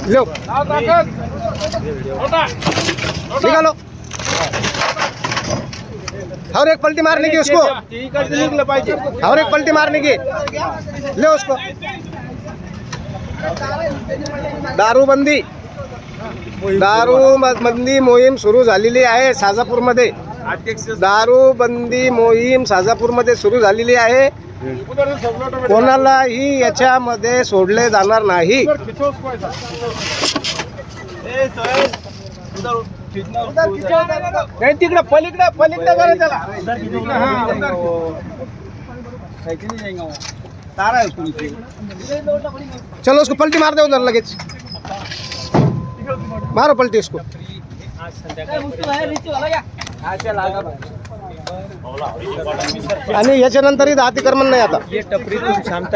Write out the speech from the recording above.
Low निकालो और एक पलटी मारने की उसको, और एक पलटी मारने की, ले उसको। दारूबंदी मोहीम सुरू झालेली आहे साजापूरमध्ये। दारूबंदी मोहीम साजापूरमध्ये सुरू झालेली आहे। कोणालाही याच्यामध्ये सोडले जाणार नाही। तिकडे पलीकडे करा त्याला। चलो उसको पलटी मार दे उधर लगेच, मारो पलटी उसको। आणि याच्यानंतर इथं अतिक्रमण नाही आता।